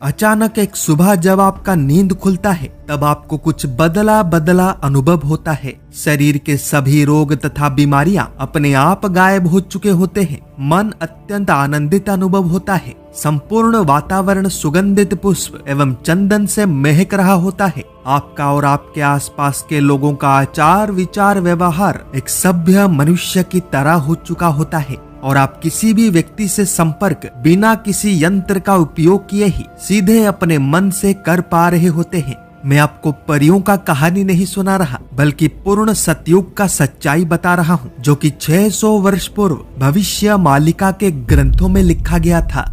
अचानक एक सुबह जब आपका नींद खुलता है तब आपको कुछ बदला बदला अनुभव होता है। शरीर के सभी रोग तथा बीमारियां अपने आप गायब हो चुके होते हैं। मन अत्यंत आनंदित अनुभव होता है। संपूर्ण वातावरण सुगंधित पुष्प एवं चंदन से महक रहा होता है। आपका और आपके आसपास के लोगों का आचार विचार व्यवहार एक सभ्य मनुष्य की तरह हो चुका होता है और आप किसी भी व्यक्ति से संपर्क बिना किसी यंत्र का उपयोग किए ही सीधे अपने मन से कर पा रहे होते हैं। मैं आपको परियों का कहानी नहीं सुना रहा बल्कि पूर्ण सतयुग का सच्चाई बता रहा हूँ, जो कि 600 वर्ष पूर्व भविष्य मालिका के ग्रंथों में लिखा गया था।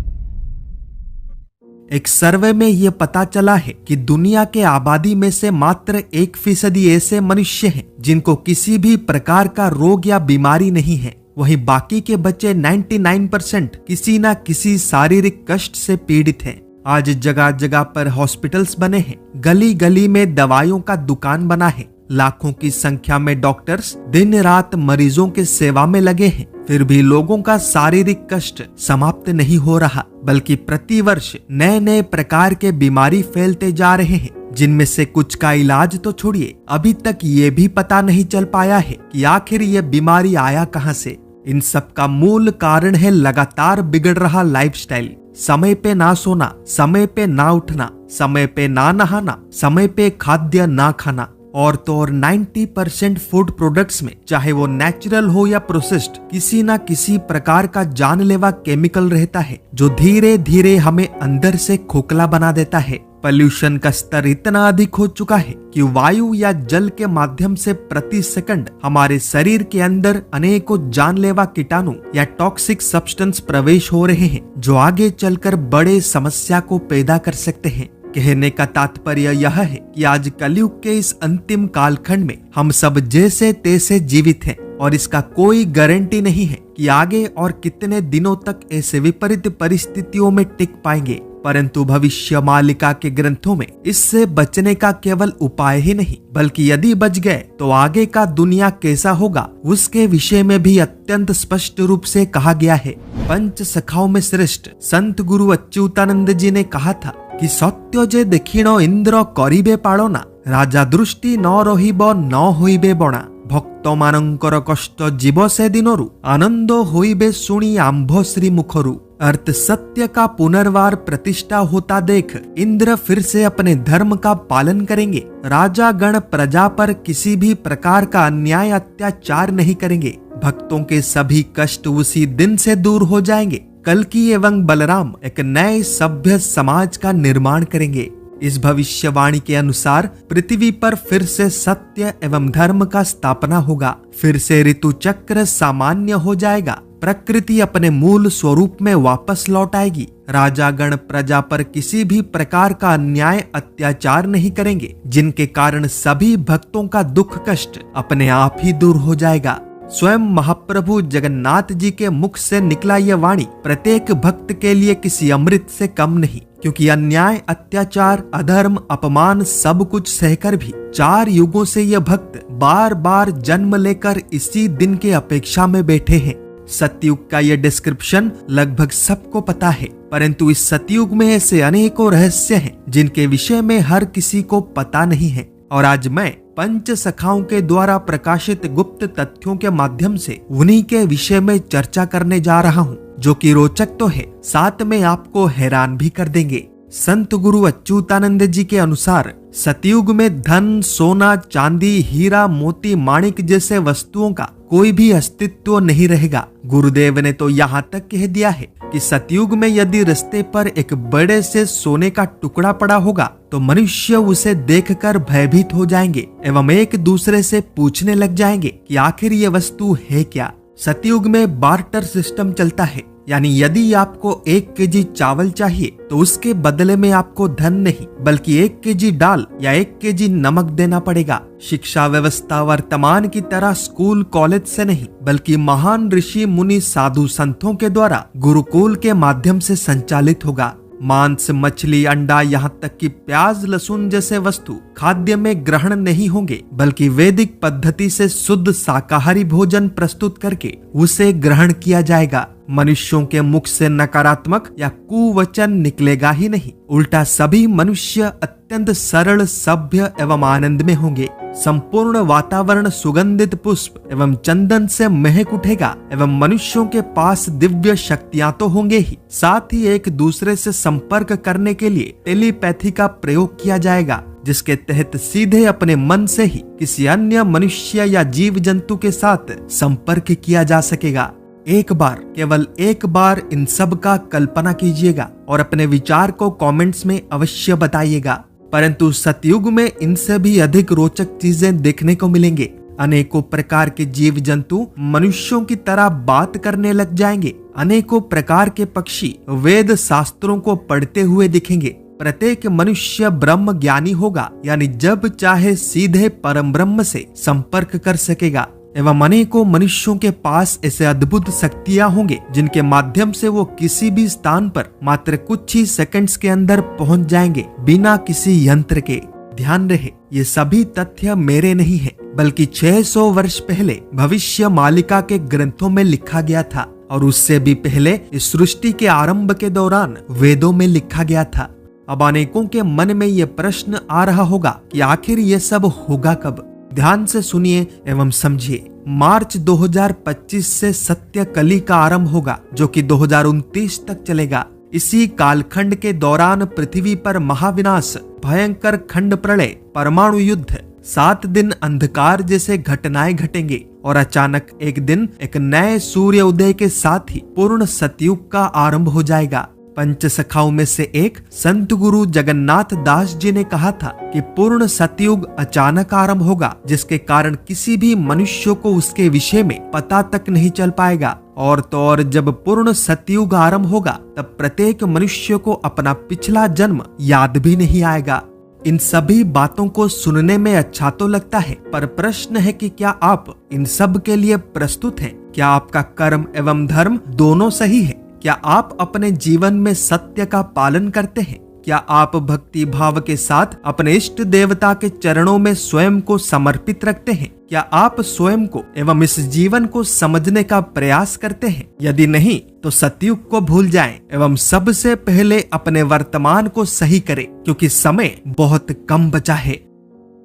एक सर्वे में यह पता चला है कि दुनिया के आबादी में से मात्र 1% ऐसे मनुष्य हैं जिनको किसी भी प्रकार का रोग या बीमारी नहीं है। वहीं बाकी के बचे 99% किसी न किसी शारीरिक कष्ट से पीड़ित हैं। आज जगह जगह पर हॉस्पिटल्स बने हैं, गली गली में दवाइयों का दुकान बना है, लाखों की संख्या में डॉक्टर्स दिन रात मरीजों के सेवा में लगे हैं। फिर भी लोगों का शारीरिक कष्ट समाप्त नहीं हो रहा, बल्कि प्रतिवर्ष नए नए प्रकार के बीमारी फैलते जा रहे हैं, जिनमें से कुछ का इलाज तो छोड़िए, अभी तक ये भी पता नहीं चल पाया है कि आखिर ये बीमारी आया कहां से। इन सब का मूल कारण है लगातार बिगड़ रहा लाइफस्टाइल। समय पे ना सोना, समय पे ना उठना, समय पे ना नहाना, समय पे खाद्य ना खाना, और तो और 90% फूड प्रोडक्ट्स में, चाहे वो नेचुरल हो या प्रोसेस्ड, किसी ना किसी प्रकार का जानलेवा केमिकल रहता है जो धीरे धीरे हमें अंदर से खोखला बना देता है। पॉल्यूशन का स्तर इतना अधिक हो चुका है कि वायु या जल के माध्यम से प्रति सेकंड हमारे शरीर के अंदर अनेकों जानलेवा कीटाणु या टॉक्सिक सब्सटेंस प्रवेश हो रहे हैं, जो आगे चलकर बड़े समस्या को पैदा कर सकते हैं। कहने का तात्पर्य यह है कि आज कलयुग के इस अंतिम कालखंड में हम सब जैसे तैसे जीवित हैं और इसका कोई गारंटी नहीं है कि आगे और कितने दिनों तक ऐसे विपरीत परिस्थितियों में टिक पाएंगे। परंतु भविष्य मालिका के ग्रंथों में इससे बचने का केवल उपाय ही नहीं, बल्कि यदि बच गए तो आगे का दुनिया कैसा होगा उसके विषय में भी अत्यंत स्पष्ट रूप से कहा गया है। पंच सखाओं में श्रेष्ठ संत गुरु अच्युतानंद जी ने कहा था कि सत्य जे देखिणो इंद्र करिबे पालना, राजा दृष्टि न रहिबो न होइबे बणा, भक्त मानंकर कष्ट जीव से दिनरु, आनंद होइबे सुनी आंभ श्री मुखरु। अर्थ सत्य का पुनर्वार प्रतिष्ठा होता देख इंद्र फिर से अपने धर्म का पालन करेंगे। राजा गण प्रजा पर किसी भी प्रकार का अन्याय अत्याचार नहीं करेंगे। भक्तों के सभी कष्ट उसी दिन से दूर हो जाएंगे। कल्कि एवं बलराम एक नए सभ्य समाज का निर्माण करेंगे। इस भविष्यवाणी के अनुसार पृथ्वी पर फिर से सत्य एवं धर्म का स्थापना होगा। फिर से ऋतु चक्र सामान्य हो जाएगा। प्रकृति अपने मूल स्वरूप में वापस लौट आएगी। राजा गण प्रजा पर किसी भी प्रकार का अन्याय अत्याचार नहीं करेंगे, जिनके कारण सभी भक्तों का दुख कष्ट अपने आप ही दूर हो जाएगा। स्वयं महाप्रभु जगन्नाथ जी के मुख से निकला यह वाणी प्रत्येक भक्त के लिए किसी अमृत से कम नहीं, क्योंकि अन्याय, अत्याचार, अधर्म, अपमान सब कुछ सहकर भी 4 युगों से यह भक्त बार बार जन्म लेकर इसी दिन के अपेक्षा में बैठे हैं। सतयुग का यह डिस्क्रिप्शन लगभग सबको पता है, परंतु इस सतयुग में ऐसे अनेकों रहस्य हैं जिनके विषय में हर किसी को पता नहीं है। और आज मैं पंच सखाओं के द्वारा प्रकाशित गुप्त तथ्यों के माध्यम से उन्हीं के विषय में चर्चा करने जा रहा हूँ, जो कि रोचक तो है, साथ में आपको हैरान भी कर देंगे। संत गुरु अच्युतानंद जी के अनुसार सतयुग में धन, सोना, चांदी, हीरा, मोती, माणिक जैसे वस्तुओं का कोई भी अस्तित्व नहीं रहेगा। गुरुदेव ने तो यहाँ तक कह दिया है कि सतयुग में यदि रास्ते पर एक बड़े से सोने का टुकड़ा पड़ा होगा तो मनुष्य उसे देखकर भयभीत हो जाएंगे एवं एक दूसरे से पूछने लग जाएंगे कि आखिर ये वस्तु है क्या। सतयुग में बार्टर सिस्टम चलता है, यानी यदि आपको 1 केजी चावल चाहिए तो उसके बदले में आपको धन नहीं बल्कि 1 केजी दाल या 1 केजी नमक देना पड़ेगा। शिक्षा व्यवस्था वर्तमान की तरह स्कूल कॉलेज से नहीं बल्कि महान ऋषि मुनि साधु संतों के द्वारा गुरुकुल के माध्यम से संचालित होगा। मांस, मछली, अंडा, यहाँ तक कि प्याज, लहसुन जैसे वस्तु खाद्य में ग्रहण नहीं होंगे, बल्कि वैदिक पद्धति से शुद्ध शाकाहारी भोजन प्रस्तुत करके उसे ग्रहण किया जाएगा। मनुष्यों के मुख से नकारात्मक या कुवचन निकलेगा ही नहीं, उल्टा सभी मनुष्य अत्यंत सरल, सभ्य एवं आनंद में होंगे। संपूर्ण वातावरण सुगंधित पुष्प एवं चंदन से महक उठेगा एवं मनुष्यों के पास दिव्य शक्तियां तो होंगे ही, साथ ही एक दूसरे से संपर्क करने के लिए टेलीपैथी का प्रयोग किया जाएगा, जिसके तहत सीधे अपने मन से ही किसी अन्य मनुष्य या जीव जंतु के साथ संपर्क किया जा सकेगा। एक बार, केवल एक बार इन सब का कल्पना कीजिएगा और अपने विचार को कमेंट्स में अवश्य बताइएगा। परंतु सतयुग में इनसे भी अधिक रोचक चीजें देखने को मिलेंगे। अनेकों प्रकार के जीव जंतु मनुष्यों की तरह बात करने लग जाएंगे। अनेकों प्रकार के पक्षी वेद शास्त्रों को पढ़ते हुए दिखेंगे। प्रत्येक मनुष्य ब्रह्म ज्ञानी होगा, यानी जब चाहे सीधे परम ब्रह्म से संपर्क कर सकेगा एवं अनेकों मनुष्यों के पास ऐसे अद्भुत शक्तियां होंगे जिनके माध्यम से वो किसी भी स्थान पर मात्र कुछ ही सेकंड्स के अंदर पहुंच जाएंगे, बिना किसी यंत्र के। ध्यान रहे, ये सभी तथ्य मेरे नहीं है, बल्कि 600 वर्ष पहले भविष्य मालिका के ग्रंथों में लिखा गया था, और उससे भी पहले इस सृष्टि के आरंभ के दौरान वेदों में लिखा गया था। अब अनेकों के मन में ये प्रश्न आ रहा होगा कि आखिर ये सब होगा कब। ध्यान से सुनिए एवं समझिए। मार्च 2025 से सत्य कली का आरंभ होगा, जो कि 2029 तक चलेगा। इसी कालखंड के दौरान पृथ्वी पर महाविनाश, भयंकर खंड प्रलय, परमाणु युद्ध, 7 दिन अंधकार जैसे घटनाएं घटेंगे और अचानक एक दिन एक नए सूर्य उदय के साथ ही पूर्ण सतयुग का आरंभ हो जाएगा। पंच सखाओं में से एक संत गुरु जगन्नाथ दास जी ने कहा था कि पूर्ण सतयुग अचानक आरंभ होगा, जिसके कारण किसी भी मनुष्य को उसके विषय में पता तक नहीं चल पाएगा। और तो और जब पूर्ण सतयुग आरंभ होगा, तब प्रत्येक मनुष्य को अपना पिछला जन्म याद भी नहीं आएगा। इन सभी बातों को सुनने में अच्छा तो लगता है, पर प्रश्न है कि क्या आप इन सब के लिए प्रस्तुत हैं? क्या आपका कर्म एवं धर्म दोनों सही है? क्या आप अपने जीवन में सत्य का पालन करते हैं? क्या आप भक्ति भाव के साथ अपने इष्ट देवता के चरणों में स्वयं को समर्पित रखते हैं? क्या आप स्वयं को एवं इस जीवन को समझने का प्रयास करते हैं? यदि नहीं, तो सतयुग को भूल जाएं एवं सबसे पहले अपने वर्तमान को सही करें, क्योंकि समय बहुत कम बचा है।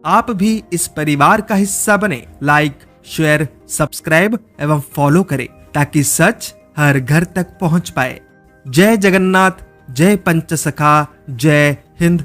आप भी इस परिवार का हिस्सा बने। लाइक, शेयर, सब्सक्राइब एवं फॉलो करें, ताकि सच हर घर तक पहुंच पाए। जय जगन्नाथ, जय पंचसखा, जय हिंद।